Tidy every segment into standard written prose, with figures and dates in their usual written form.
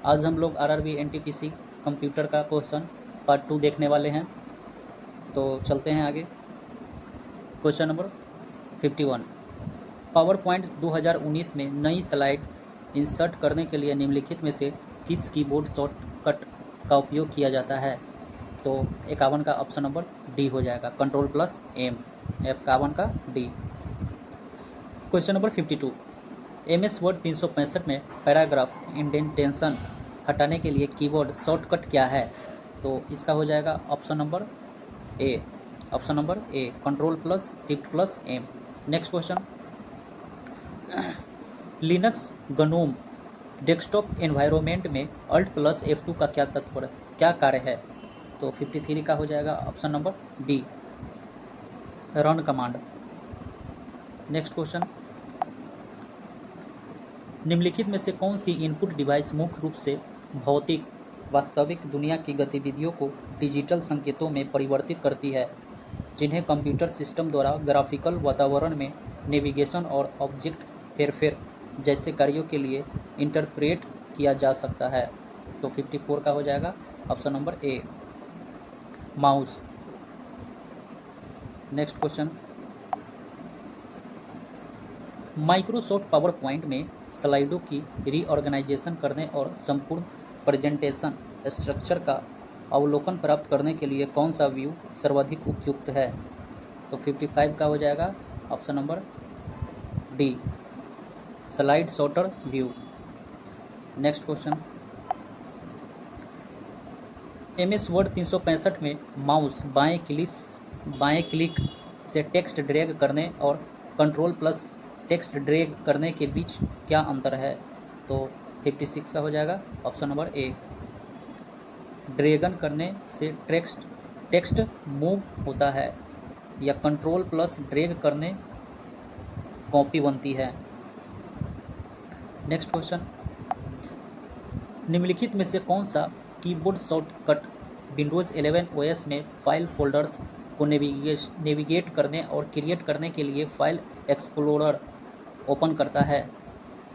आज हम लोग आरआरबी एनटीपीसी कंप्यूटर का क्वेश्चन पार्ट 2 देखने वाले हैं। तो चलते हैं आगे। क्वेश्चन नंबर 51, पावर पॉइंट 2019 में नई स्लाइड इंसर्ट करने के लिए निम्नलिखित में से किस कीबोर्ड शॉर्टकट का उपयोग किया जाता है? तो 51 का ऑप्शन नंबर डी हो जाएगा, Ctrl+M, 51 का D. Question number 52, MS word 365 में पैराग्राफ इंडेंटेशन हटाने के लिए कीबोर्ड शॉर्टकट क्या है? तो इसका हो जाएगा ऑप्शन नंबर ए, Ctrl+Shift+M। Next question, Linux GNOME desktop environment में Alt+F2 का क्या कार्य है? तो 53 का हो जाएगा option number D, run command. Next question, निम्नलिखित में से कौन सी इनपुट डिवाइस मुख्य रूप से भौतिक वास्तविक दुनिया की गतिविधियों को डिजिटल संकेतों में परिवर्तित करती है, जिन्हें कंप्यूटर सिस्टम द्वारा ग्राफिकल वातावरण में नेविगेशन और ऑब्जेक्ट हेरफेर जैसे कार्यों के लिए इंटरप्रेट किया जा सकता है? तो 54 का हो जाएगा ऑप्शन नंबर ए, mouse. Next question, Microsoft power point में स्लाइडों की रीऑर्गेनाइजेशन करने और संपूर्ण प्रेजेंटेशन स्ट्रक्चर का अवलोकन प्राप्त करने के लिए कौन सा व्यू सर्वाधिक उपयुक्त है? तो 55 का हो जाएगा option number D, slide sorter view. Next question, MS word 365 में माउस बाएं क्लिक से टेक्स्ट ड्रैग करने और Ctrl+ टेक्स्ट ड्रैग करने के बीच क्या अंतर है? तो 56 का हो जाएगा ऑप्शन नंबर ए, ड्रैगन करने से टेक्स्ट मूव होता है या Ctrl+ ड्रैग करने कॉपी बनती है। नेक्स्ट क्वेश्चन, निम्नलिखित में से कौन सा कीबोर्ड शॉर्टकट विंडोज़ 11 OS में फाइल फोल्डर्स को नेविगेट करने और क्रिएट करने के लिए फाइल एक्सप्लोरर ओपन करता है?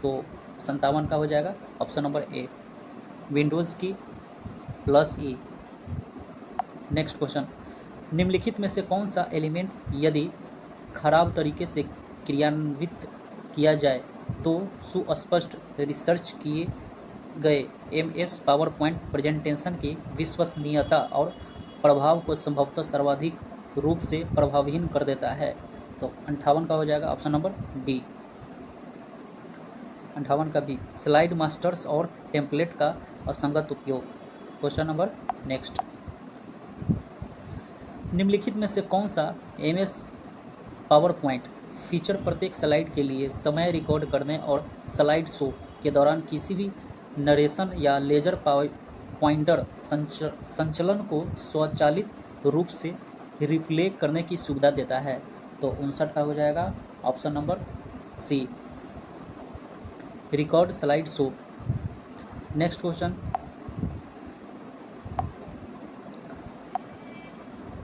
तो 57 का हो जाएगा ऑप्शन नंबर ए, विंडोज़ की +E। नेक्स्ट क्वेश्चन, निम्नलिखित में से कौन सा एलिमेंट यदि खराब तरीके से क्रियान्वित किया जाए तो सुस्पष्ट रिसर्च किए गए MS पावर पॉइंट प्रेजेंटेशन की विश्वसनीयता और प्रभाव को संभवतः सर्वाधिक रूप से प्रभावहीन कर देता है? तो 58 का हो जाएगा ऑप्शन नंबर बी, 58 का बी, स्लाइड मास्टर्स और टेम्पलेट का असंगत उपयोग। क्वेश्चन नंबर नेक्स्ट, निम्नलिखित में से कौन सा MS पावर पॉइंट फीचर प्रत्येक स्लाइड के लिए समय रिकॉर्ड करने और स्लाइड शो के दौरान किसी भी नरेशन या लेजर पॉइंटर संचलन को स्वचालित रूप से रिप्ले करने की सुविधा देता है? तो 59 का हो जाएगा option number C, record slide show. Next question,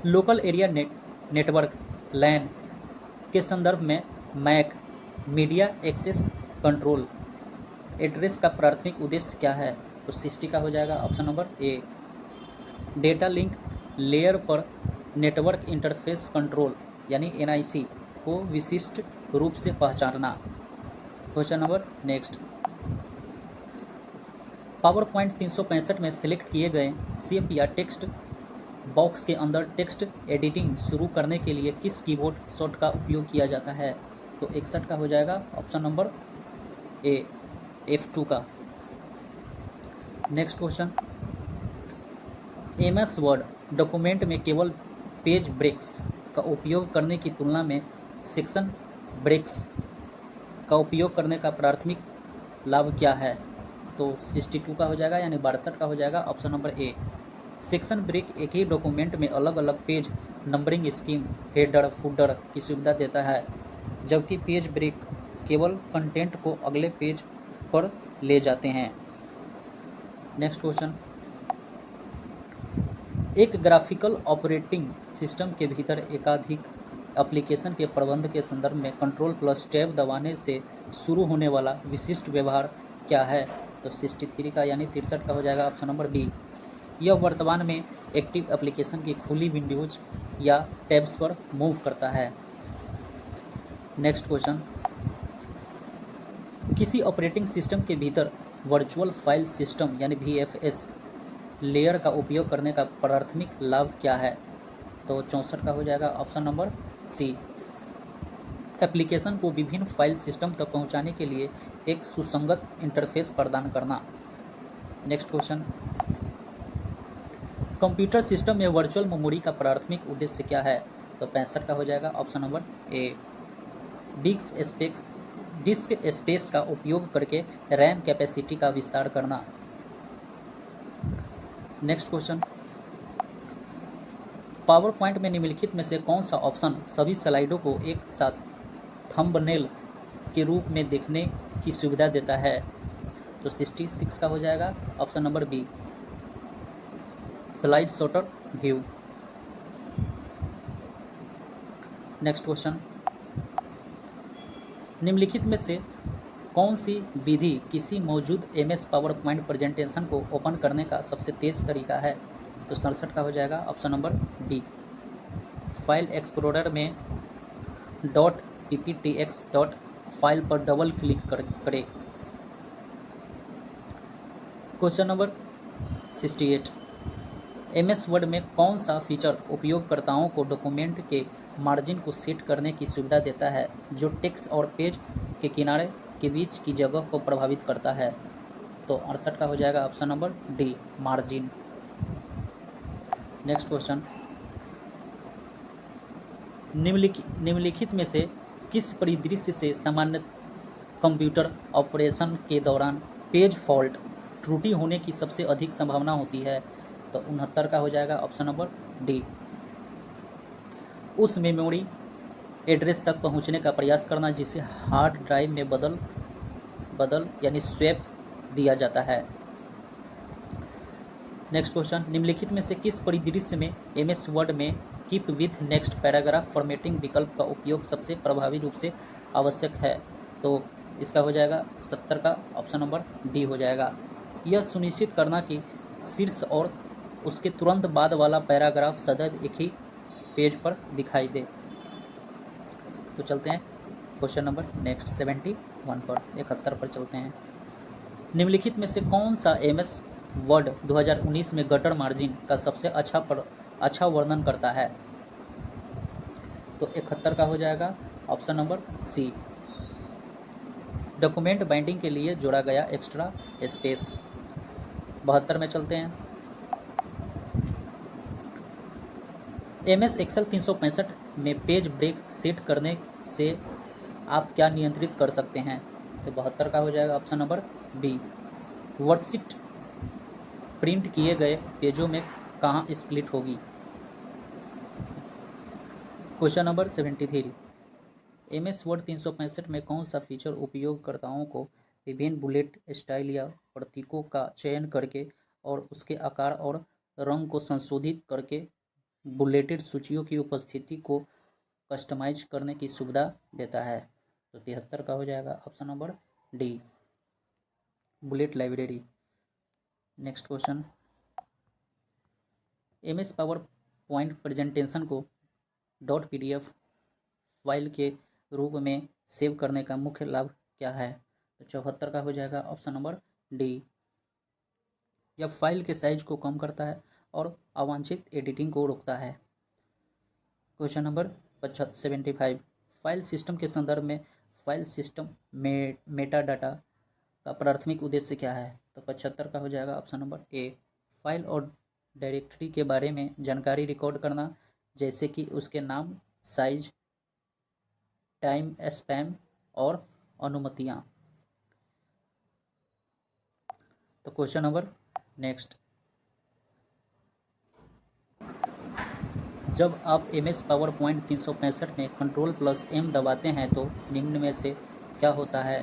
local area network LAN के संदर्भ में MAC media access control address का प्राथमिक उद्देश्य क्या है? तो 60 का हो जाएगा ऑप्शन नंबर ए, डेटा लिंक लेयर पर नेटवर्क इंटरफेस कंट्रोल यानी NIC को विशिष्ट रूप से पहचानना। Question number next, power point 365 में सिलेक्ट किए गए शेप या टेक्स्ट बॉक्स के अंदर टेक्स्ट एडिटिंग शुरू करने के लिए किस कीबोर्ड शॉर्ट का उपयोग किया जाता है? तो 61 का हो जाएगा ऑप्शन नंबर ए, F2 का। Next question, MS word document में केवल पेज ब्रेक्स का उपयोग करने की तुलना में सेक्शन ब्रेक्स का उपयोग करने का प्राथमिक लाभ क्या है? तो 62 का हो जाएगा यानी 62 का हो जाएगा option number A, section break एक ही डॉक्यूमेंट में अलग अलग page numbering scheme, header, footer की सुविधा देता है, जबकि पेज ब्रेक केवल कंटेंट को अगले पेज पर ले जाते हैं। नेक्स्ट क्वेश्चन, एक ग्राफिकल ऑपरेटिंग सिस्टम के भीतर एकाधिक एप्लीकेशन के प्रबंध के संदर्भ में Ctrl+ टैब दबाने से शुरू होने वाला विशिष्ट व्यवहार क्या है? तो 63 का यानी 63 का हो जाएगा ऑप्शन नंबर बी। यह वर्तमान में एक्टिव एप्लीकेशन की खुली विंडोज या टैब्स पर मूव करता है। नेक्स्ट क्वेश्चन, किसी ऑपरेटिंग सिस्टम के भीतर वर्चुअल फाइल सिस्टम यानी वीएफएस लेयर का उपयोग करने का प्राथमिक लाभ क्या है? तो 64 का हो जाएगा ऑप्शन नंबर सी। एप्लीकेशन को विभिन्न फाइल सिस्टम तक पहुंचाने के लिए एक सुसंगत इंटरफेस प्रदान करना। नेक्स्ट क्वेश्चन, कंप्यूटर सिस्टम में वर्चुअल मेमोरी का प्राथमिक उद्देश्य क्या है? तो 65 का हो जाएगा ऑप्शन नंबर ए। डिस्क स्पेस का उपयोग करके रैम कैपेसिटी का विस्तार करना। नेक्स्ट क्वेश्चन, पावर पॉइंट में निम्नलिखित में से कौन सा ऑप्शन सभी स्लाइडों को एक साथ थंबनेल के रूप में देखने की सुविधा देता है? तो 66 का हो जाएगा option number B, slide sorter view. Next question, निम्नलिखित में से कौन सी विधि किसी मौजूद एमएस पावर पॉइंट प्रेजेंटेशन को ओपन करने का सबसे तेज तरीका है? तो 67 का हो जाएगा option number D, file explorer में .pptx फाइल पर डबल क्लिक करें। क्वेश्चन नंबर 68, एमएस वर्ड में कौन सा फीचर उपयोगकर्ताओं को डॉक्यूमेंट के मार्जिन को सेट करने की सुविधा देता है जो टेक्स्ट और पेज के किनारे के बीच की जगह को प्रभावित करता है? तो 68 का हो जाएगा option number D, margin. Next question, निम्नलिखित में से किस परिदृश्य से सामान्य कंप्यूटर ऑपरेशन के दौरान पेज फॉल्ट त्रुटि होने की सबसे अधिक संभावना होती है? तो 69 का हो जाएगा ऑप्शन नंबर डी, उस मेमोरी एड्रेस तक पहुंचने का प्रयास करना जिसे हार्ड ड्राइव में बदल यानी स्वैप दिया जाता है। नेक्स्ट क्वेश्चन, निम्नलिखित में से किस परिदृश्य में एमएस वर्ड में keep with next paragraph formatting विकल्प का उपयोग सबसे प्रभावी रूप से आवश्यक है? तो इसका हो जाएगा 70 का ऑप्शन नंबर डी हो जाएगा। यह सुनिश्चित करना कि शीर्ष और उसके तुरंत बाद वाला पैराग्राफ सदैव एक ही पेज पर दिखाई दे। तो चलते हैं क्वेश्चन नंबर नेक्स्ट 71 पर, 71 पर चलते हैं। निम्नलिखित में से कौन सा एमएस वर्ड 2019 में गटर मार्जिन का सबसे अच्छा वर्णन करता है? तो 71 का हो जाएगा option number C, document binding के लिए जोड़ा गया एक्स्ट्रा स्पेस। 72 में चलते हैं। एमएस एक्सेल 365 में पेज ब्रेक सेट करने से आप क्या नियंत्रित कर सकते हैं? तो 72 का हो जाएगा option number B, worksheet print किए गए पेजों में कहाँ स्प्लिट होगी। क्वेश्चन नंबर 73, एमएस वर्ड 365 में कौन सा फीचर उपयोगकर्ताओं को विभिन्न बुलेट स्टाइल या प्रतीकों का चयन करके और उसके आकार और रंग को संशोधित करके बुलेटेड सूचियों की उपस्थिति को कस्टमाइज करने की सुविधा देता है? तो 73 का हो जाएगा option number D, bullet library. Next question, MS PowerPoint presentation को .pdf फाइल के रूप में सेव करने का मुख्य लाभ क्या है? तो 74 का हो जाएगा ऑप्शन नंबर डी, यह फाइल के साइज को कम करता है और अवांछित एडिटिंग को रोकता है। क्वेश्चन नंबर 75, फाइल सिस्टम के संदर्भ में फाइल सिस्टम में मेटा डाटा का प्राथमिक उद्देश्य क्या है? तो 75 का हो जाएगा ऑप्शन नंबर ए, फाइल और डायरेक्टरी के बारे में जानकारी रिकॉर्ड करना जैसे कि उसके नाम, साइज, टाइम स्पैन और अनुमतियाँ। तो क्वेश्चन नंबर नेक्स्ट, जब आप एमएस पावर पॉइंट 365 में Ctrl+M दबाते हैं तो निम्न में से क्या होता है?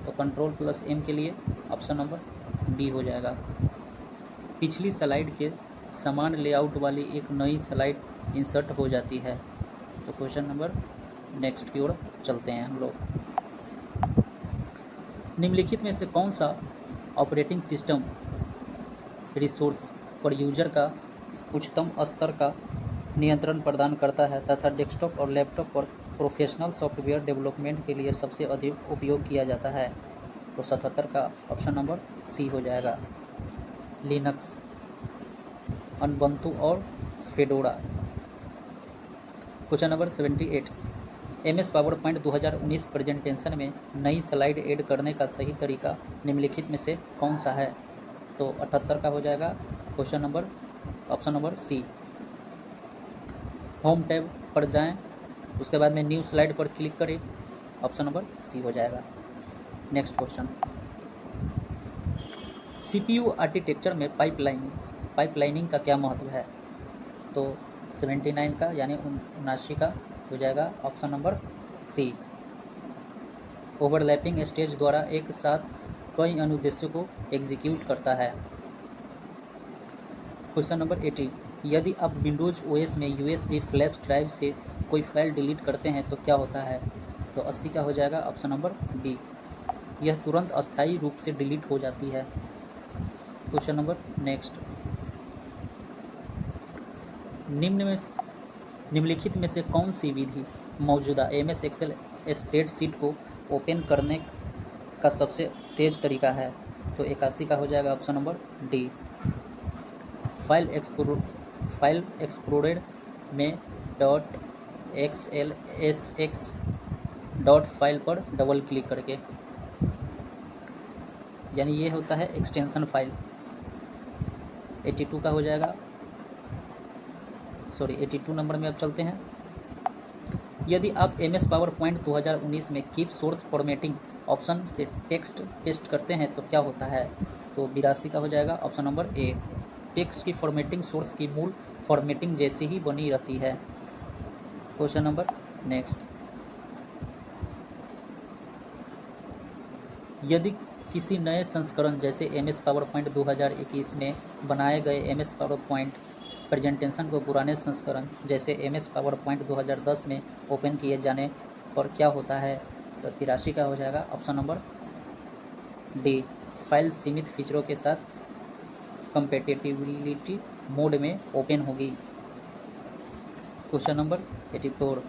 तो Ctrl+M के लिए ऑप्शन नंबर बी हो जाएगा, पिछली स्लाइड के समान लेआउट वाली एक नई स्लाइड इंसर्ट हो जाती है। तो क्वेश्चन नंबर नेक्स्ट की ओर चलते हैं हम लोग। निम्नलिखित में से कौन सा ऑपरेटिंग सिस्टम रिसोर्स पर यूजर का उच्चतम स्तर का नियंत्रण प्रदान करता है तथा डेस्कटॉप और लैपटॉप पर प्रोफेशनल सॉफ्टवेयर डेवलपमेंट के लिए सबसे अधिक उपयोग किया जाता है। तो 77 का ऑप्शन नंबर सी हो जाएगा। लिनक्स, अनबंतु और fedora. Question number 78, MS PowerPoint 2019 presentation में नई स्लाइड ऐड करने का सही तरीका निम्नलिखित में से कौन सा है? तो 78 का हो जाएगा question number option number C. Home tab पर जाएं, उसके बाद में न्यू स्लाइड पर क्लिक करें, ऑप्शन नंबर सी हो जाएगा। नेक्स्ट क्वेश्चन, CPU आर्किटेक्चर में पाइपलाइनिंग का क्या महत्व है? तो 79 का यानी 79 का हो जाएगा option number C. Overlapping stage द्वारा एक साथ कई अनुदेशों को एग्जीक्यूट करता है। क्वेश्चन नंबर 80, यदि आप विंडोज OS में USB फ्लैश ड्राइव से कोई फाइल डिलीट करते हैं तो क्या होता है? तो 80 का हो जाएगा ऑप्शन नंबर बी, यह तुरंत अस्थायी रूप से डिलीट हो जाती है। क्वेश्चन नंबर नेक्स्ट, निम्नलिखित में से कौन सी विधि मौजूदा MS एक्सेल स्प्रेडशीट को ओपन करने का सबसे तेज तरीका है? तो 81 का हो जाएगा option number D. File explorer में .xlsx फाइल पर डबल क्लिक करके, यानी ये होता है एक्सटेंशन फाइल। 82 का हो जाएगा, 82 नंबर में अब चलते हैं। यदि आप MS पावरपॉइंट 2019 में कीप सोर्स फॉर्मेटिंग ऑप्शन से टेक्स्ट पेस्ट करते हैं तो क्या होता है? तो 82 का हो जाएगा ऑप्शन नंबर ए। टेक्स्ट की फॉर्मेटिंग सोर्स की मूल फॉर्मेटिंग जैसी ही बनी रहती है। क्वेश्चन नंबर नेक्स्ट, यदि किसी नए संस्करण जैसे MS पावरपॉइंट 2021 में बनाए गए MS पावरपॉइंट प्रेजेंटेशन को पुराने संस्करण जैसे MS पावरपॉइंट 2010 में ओपन किए जाने पर क्या होता है? तो 83 का हो जाएगा ऑप्शन नंबर डी। फाइल सीमित फीचरों के साथ कंपैटिबिलिटी मोड में ओपन होगी। Question number 84,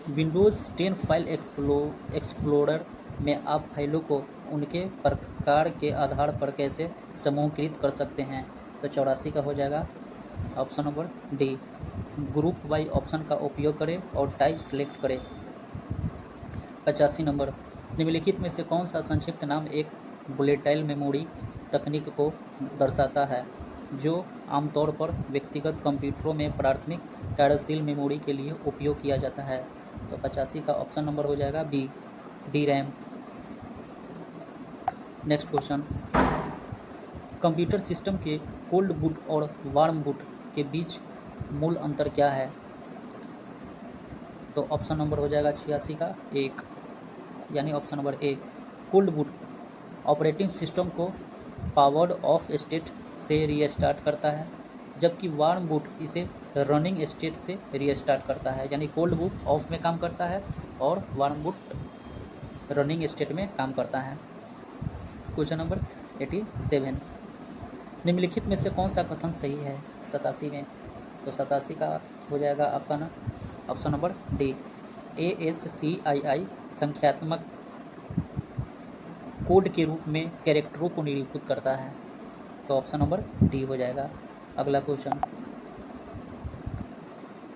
Windows 10 file explorer में आप फाइलों को उनके प्रकार के आधार पर कैसे समूहीकृत कर सकते हैं? तो 84 का हो जाएगा option number D. Group by option का उपयोग करें और टाइप सिलेक्ट करें। 85 नंबर, निम्नलिखित में से कौन सा संक्षिप्त नाम एक वोलेटाइल मेमोरी तकनीक को दर्शाता है जो आमतौर पर व्यक्तिगत कंप्यूटरों में प्राथमिक कार्यशील मेमोरी के लिए उपयोग किया जाता है? तो 85 का ऑप्शन नंबर हो जाएगा B, DRAM। Next question, computer system के कोल्ड बूट और वार्म बूट के बीच मूल अंतर क्या है? तो ऑप्शन नंबर हो जाएगा 86 का 1, यानी ऑप्शन नंबर ए। कोल्ड बूट ऑपरेटिंग सिस्टम को पावर्ड ऑफ स्टेट से रीस्टार्ट करता है, जबकि वार्म बूट इसे रनिंग स्टेट से रीस्टार्ट करता है। यानी कोल्ड बूट ऑफ में काम करता है और वार्म बूट रनिंग स्टेट में काम करता है। क्वेश्चन नंबर 87, निम्नलिखित में से कौन सा कथन सही है 87 में? तो 87 का हो जाएगा आपका ना ऑप्शन नंबर डी। ASCII संख्यात्मक कोड के रूप में कैरेक्टरों को निरूपित करता है। तो ऑप्शन नंबर डी हो जाएगा। अगला क्वेश्चन,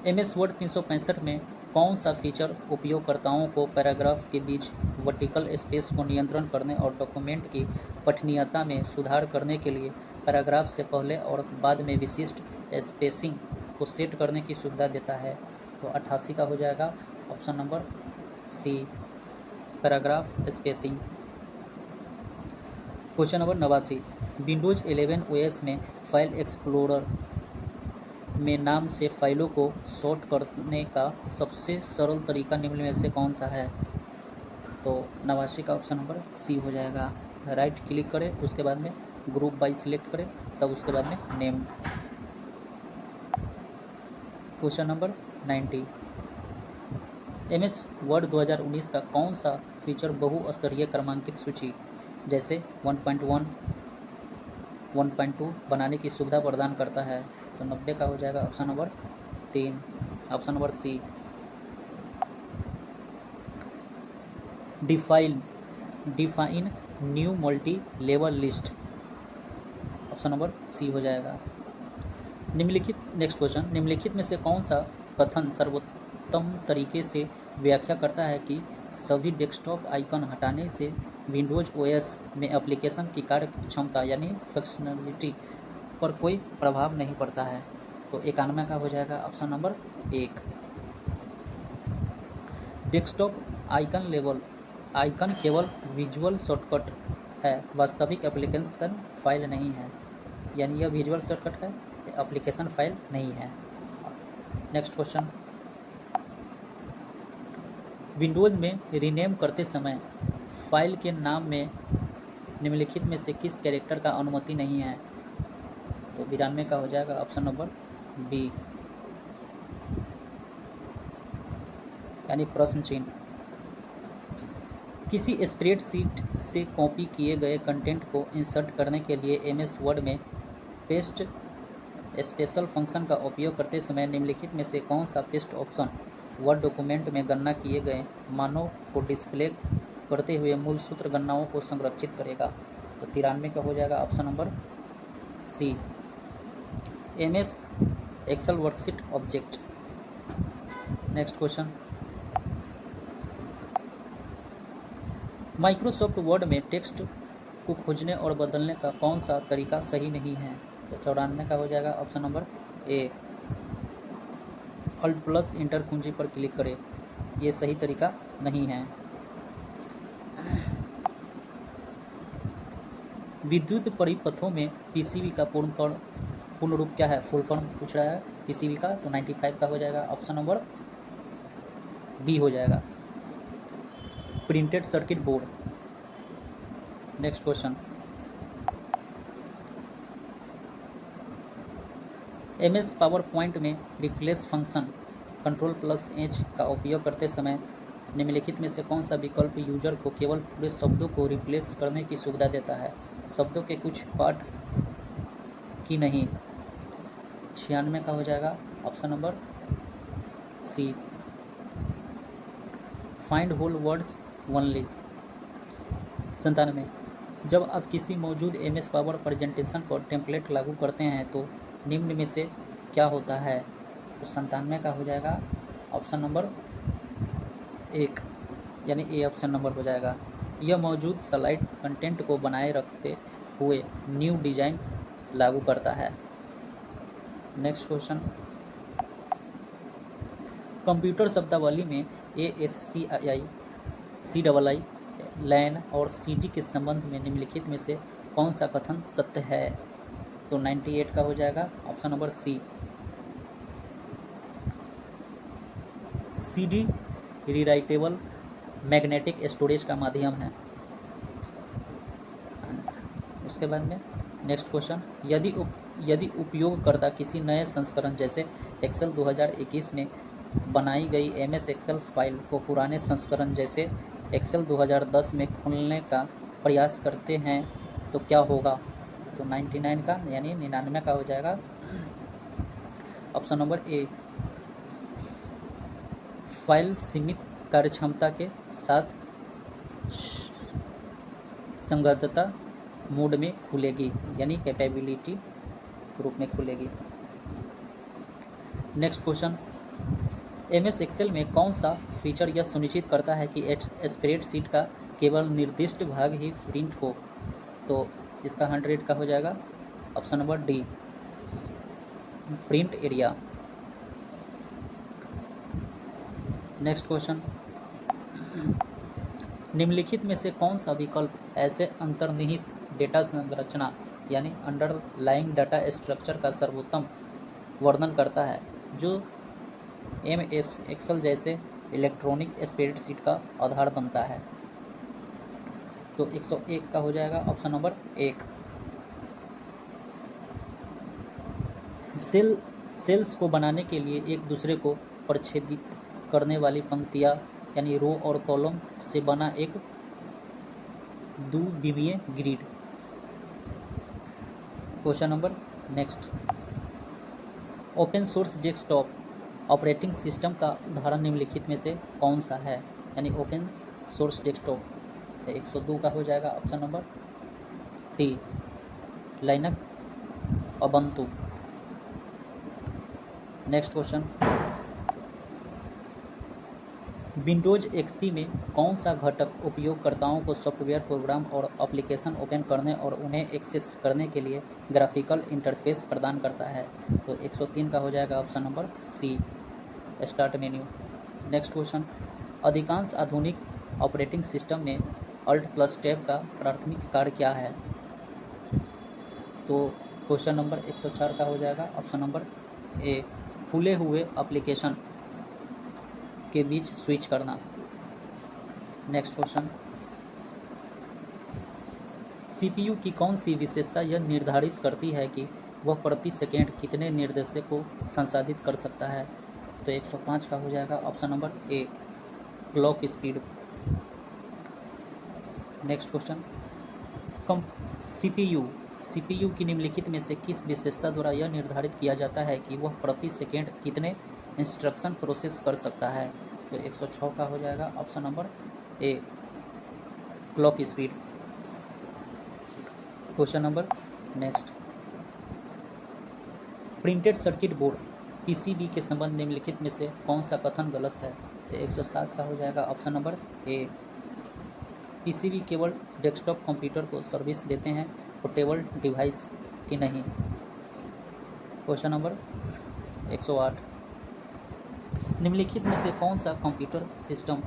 MS वर्ड 365 में कौन सा फीचर उपयोगकर्ताओं को पैराग्राफ के बीच वर्टिकल स्पेस को नियंत्रण करने और डॉक्यूमेंट की पठनीयता में सुधार करने के लिए पैराग्राफ से पहले और बाद में विशिष्ट स्पेसिंग को सेट करने की सुविधा देता है? तो 88 का हो जाएगा option number C, paragraph spacing. Question number 89, Windows 11 OS में फाइल एक्सप्लोरर में नाम से फाइलों को सॉर्ट करने का सबसे सरल तरीका निम्न में से कौन सा है? तो 89 का ऑप्शन नंबर सी हो जाएगा। राइट क्लिक करें, उसके बाद में ग्रुप बाय सिलेक्ट करें, तब उसके बाद में name. Question number 90, MS word 2019 का कौन सा फीचर बहुस्तरीय क्रमांकित सूची जैसे 1.1, 1.2 बनाने की सुविधा प्रदान करता है। तो 90 का हो जाएगा option number 3, option number C. Define new multi level list, option number C हो जाएगा। नेक्स्ट क्वेश्चन, निम्नलिखित में से कौन सा कथन सर्वोत्तम तरीके से व्याख्या करता है कि सभी डेस्कटॉप आइकन हटाने से विंडोज ओएस में एप्लीकेशन की कार्य क्षमता यानी फंक्शनलिटी पर कोई प्रभाव नहीं पड़ता है। तो 91 का हो जाएगा ऑप्शन नंबर 1। डेस्कटॉप आइकन केवल विजुअल शॉर्टकट है, वास्तविक एप्लीकेशन फाइल नहीं है, यानी यह विजुअल शॉर्टकट है, एप्लीकेशन फाइल नहीं है। नेक्स्ट क्वेश्चन, विंडोज में रीनेम करते समय फाइल के नाम में निम्नलिखित में से किस कैरेक्टर का अनुमति नहीं है। तो 92 का हो जाएगा ऑप्शन नंबर बी, यानी प्रश्न चिन्ह। किसी स्प्रेडशीट से कॉपी किए गए कंटेंट को इंसर्ट करने के लिए एमएस वर्ड में पेस्ट स्पेशल फंक्शन का उपयोग करते समय निम्नलिखित में से कौन सा पेस्ट ऑप्शन वर्ड डॉक्यूमेंट में गणना किए गए मानों को डिस्प्ले करते हुए मूल सूत्र गणनाओं को संरक्षित करेगा। तो 93 का हो जाएगा option number C, MS Excel worksheet object. Next question, Microsoft Word में टेक्स्ट को खोजने और बदलने का कौन सा तरीका सही नहीं है। तो 94 का हो जाएगा ऑप्शन नंबर ए, Alt+ इंटर कुंजी पर क्लिक करें, ये सही तरीका नहीं है। विद्युत परिपथों में पीसीबी का पूर्ण रूप क्या है, फुल फॉर्म पूछ रहा है पीसीबी का। तो 95 का हो जाएगा ऑप्शन नंबर बी हो जाएगा, printed circuit board. Next question, MS power point में रिप्लेस फंक्शन Ctrl+H का उपयोग करते समय निम्नलिखित में से कौन सा विकल्प यूजर को केवल पूरे शब्दों को रिप्लेस करने की सुविधा देता है, शब्दों के कुछ पार्ट की नहीं। 96 का हो जाएगा option number C, find whole words only. 97, जब आप किसी मौजूद एमएस पावर प्रेजेंटेशन पर टेम्पलेट लागू करते हैं तो निम्न में से क्या होता है। तो 97 का हो जाएगा ऑप्शन नंबर 1, यानी ए ऑप्शन नंबर हो जाएगा। यह मौजूद स्लाइड कंटेंट को बनाए रखते हुए न्यू डिजाइन लागू करता है। नेक्स्ट क्वेश्चन, कंप्यूटर शब्दावली में ASCII, CII, लैन और CD के संबंध में निम्नलिखित में से कौन सा कथन सत्य है। तो 98 का हो जाएगा option number C, CD rewritable magnetic storage का माध्यम है। उसके बाद में नेक्स्ट क्वेश्चन, यदि उपयोगकर्ता किसी नए संस्करण जैसे एक्सेल 2021 में बनाई गई MS एक्सेल फाइल को पुराने संस्करण जैसे एक्सेल 2010 में खोलने का प्रयास करते हैं तो क्या होगा। तो 99 का यानी 99 का हो जाएगा ऑप्शन नंबर ए, फाइल सीमित कार्यक्षमता के साथ संगतता मोड में खुलेगी, यानी कैपेबिलिटी रूप में खुलेगी। नेक्स्ट क्वेश्चन, MS एक्सेल में कौन सा फीचर यह सुनिश्चित करता है कि स्प्रेडशीट का केवल निर्दिष्ट भाग ही प्रिंट हो। तो इसका 100 का हो जाएगा option number D, print area. Next question, निम्नलिखित में से कौन सा विकल्प ऐसे अंतर्निहित डेटा संरचना यानी अंडरलाइंग डाटा स्ट्रक्चर का सर्वोत्तम वर्णन करता है जो MS एक्सेल जैसे इलेक्ट्रॉनिक स्प्रेडशीट का आधार बनता है। तो 101 का हो जाएगा ऑप्शन नंबर 1, सेल्स को बनाने के लिए एक दूसरे को प्रच्छेदित करने वाली पंक्तियाँ यानी रो और कॉलम से बना एक द्विविमीय grid. Question number next, open source desktop operating system का उदाहरण निम्नलिखित में से कौन सा है? यानी ओपन सोर्स डेस्कटॉप 102 का हो जाएगा option number D, Linux Ubuntu. Next question, Windows XP में कौन सा घटक उपयोगकर्ताओं को सॉफ्टवेयर प्रोग्राम और एप्लीकेशन ओपन करने और उन्हें एक्सेस करने के लिए ग्राफिकल इंटरफेस प्रदान करता है? तो 103 का हो जाएगा option number C, start menu. Next question, अधिकांश आधुनिक ऑपरेटिंग सिस्टम में Alt+ टैब का प्राथमिक कार्य क्या है? तो क्वेश्चन नंबर 104 का हो जाएगा ऑप्शन नंबर ए, खुले हुए एप्लीकेशन के बीच स्विच करना। नेक्स्ट क्वेश्चन, सीपीयू की कौन सी विशेषता यह निर्धारित करती है कि वह प्रति सेकेंड कितने निर्देशों को संसाधित कर सकता है? तो 105 का हो जाएगा ऑप्शन नंबर ए, क्लॉक स्पीड। नेक्स्ट क्वेश्चन, कम सीपीयू की निम्नलिखित में से किस विशेषता द्वारा यह निर्धारित किया जाता है कि वह प्रति सेकेंड कितने इंस्ट्रक्शन प्रोसेस कर सकता है? तो 106 का हो जाएगा ऑप्शन नंबर ए, clock speed. Question number next, printed circuit board PCB के संबंध निम्नलिखित में से कौन सा कथन गलत है? तो 107 का हो जाएगा ऑप्शन नंबर ए, पीसीबी केवल डेस्कटॉप कंप्यूटर को सर्विस देते हैं, पोर्टेबल डिवाइस की नहीं। क्वेश्चन नंबर 108, निम्नलिखित में से कौन सा कंप्यूटर सिस्टम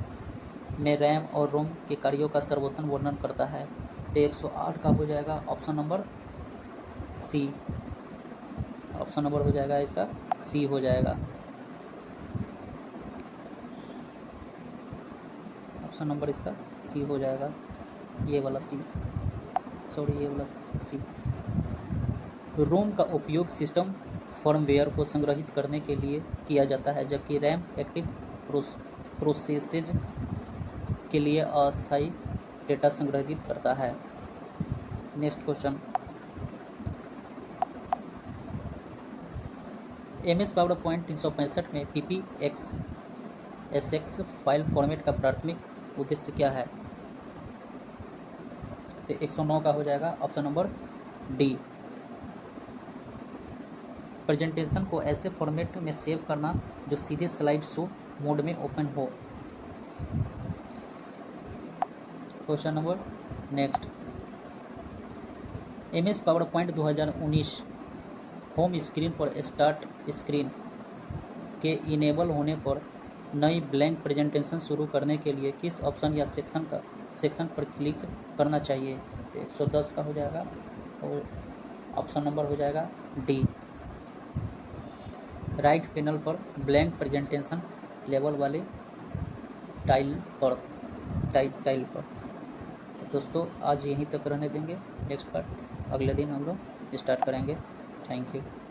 में रैम और रोम के कार्यों का सर्वोत्तम वर्णन करता है? तो 108 का हो जाएगा option number C, option number हो जाएगा इसका सी हो जाएगा, ऑप्शन नंबर इसका सी हो जाएगा, ये वाला सी, सॉरी ये वाला सी। रोम का उपयोग सिस्टम फर्मवेयर को संग्रहित करने के लिए किया जाता है, जबकि रैम एक्टिव प्रोसेसेज के लिए अस्थायी डेटा संग्रहित करता है। नेक्स्ट क्वेश्चन, MS पावरपॉइंट 365 में PPXSX फाइल फॉर्मेट का प्राथमिक उद्देश्य क्या है? तो 109 का हो जाएगा ऑप्शन नंबर डी, प्रेजेंटेशन को ऐसे फॉर्मेट में सेव करना जो सीधे स्लाइड शो मोड में ओपन हो। Question number next, MS PowerPoint 2019 home screen पर स्टार्ट स्क्रीन के इनेबल होने पर नई ब्लैंक प्रेजेंटेशन शुरू करने के लिए किस ऑप्शन या सेक्शन पर क्लिक करना चाहिए? 110 का हो जाएगा और ऑप्शन नंबर हो जाएगा डी, राइट पैनल पर ब्लैंक प्रेजेंटेशन लेवल वाले टाइल पर। तो दोस्तों आज यहीं तक रहने देंगे, नेक्स्ट पार्ट अगले दिन हम लोग स्टार्ट करेंगे। Thank you.